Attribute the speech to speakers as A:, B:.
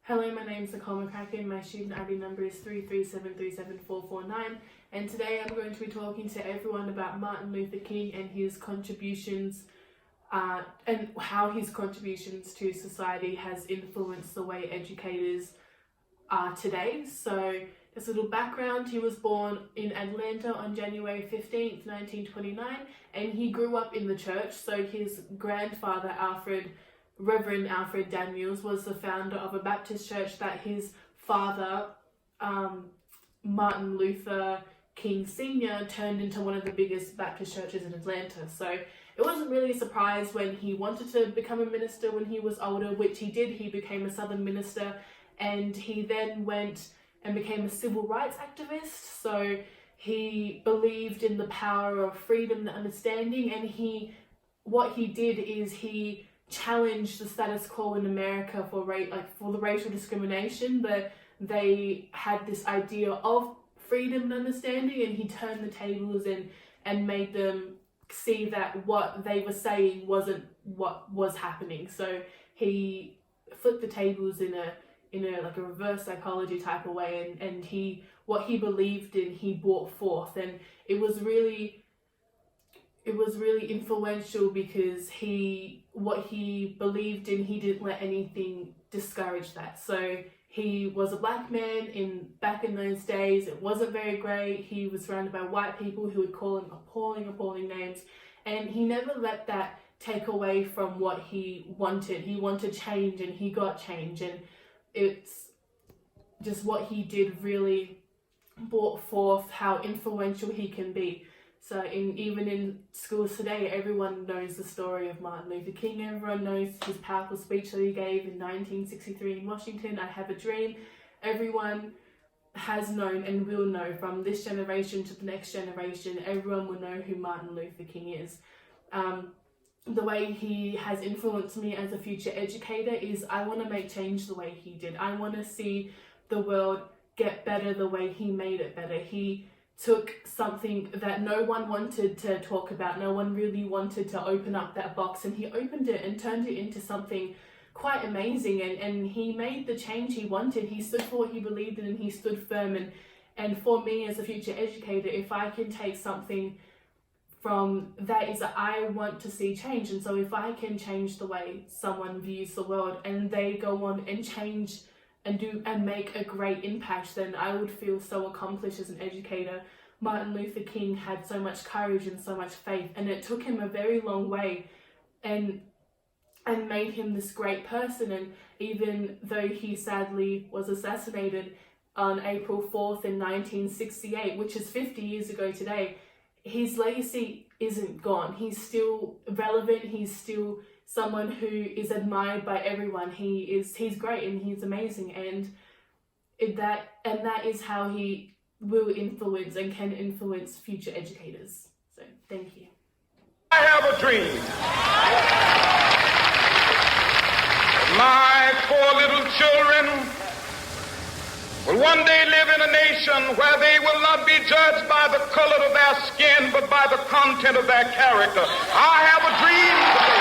A: Hello, my name is Nicole McCracken. My student ID number is 337374449, and today I'm going to be talking to everyone about Martin Luther King and his contributions and how his contributions to society has influenced the way educators are today. So just a little background: he was born in Atlanta on January 15th, 1929, and he grew up in the church. So his grandfather, Reverend Alfred Daniels, was the founder of a Baptist church that his father, Martin Luther King Sr., turned into one of the biggest Baptist churches in Atlanta. So it wasn't really a surprise when he wanted to become a minister when he was older, which he did. He became a Southern minister, and he then went and became a civil rights activist. So he believed in the power of freedom and understanding, and what he did is he challenged the status quo in America for the racial discrimination, but they had this idea of freedom and understanding, and he turned the tables and made them see that what they were saying wasn't what was happening. So he flipped the tables in a reverse psychology type of way, and what he believed in, he brought forth, and it was really influential because what he believed in, he didn't let anything discourage that. So he was a black man back in those days. It wasn't very great. He was surrounded by white people who would call him appalling names, and he never let that take away from what he wanted. He wanted change, and he got change, and it's just what he did really brought forth how influential he can be. So even in schools today, everyone knows the story of Martin Luther King. Everyone knows his powerful speech that he gave in 1963 in Washington, "I have a dream." Everyone has known and will know, from this generation to the next generation, everyone will know who Martin Luther King is. The way he has influenced me as a future educator is I want to make change the way he did. I want to see the world get better the way he made it better. He took something that no one wanted to talk about, no one really wanted to open up that box, and he opened it and turned it into something quite amazing, and he made the change he wanted. He stood for what he believed in, and he stood firm, and for me as a future educator, if I can take something from that, is that I want to see change. And so if I can change the way someone views the world and they go on and change and make a great impact, then I would feel so accomplished as an educator. Martin Luther King had so much courage and so much faith, and it took him a very long way and made him this great person. And even though he sadly was assassinated on April 4th in 1968, which is 50 years ago today, his legacy isn't gone. He's still relevant. He's still someone who is admired by everyone. He's great and he's amazing, and that is how he will influence and can influence future educators. So thank you.
B: I have a dream. My 4 little children will one day live in a nation where they will not be judged by the color of their skin, but by the content of their character. I have a dream today.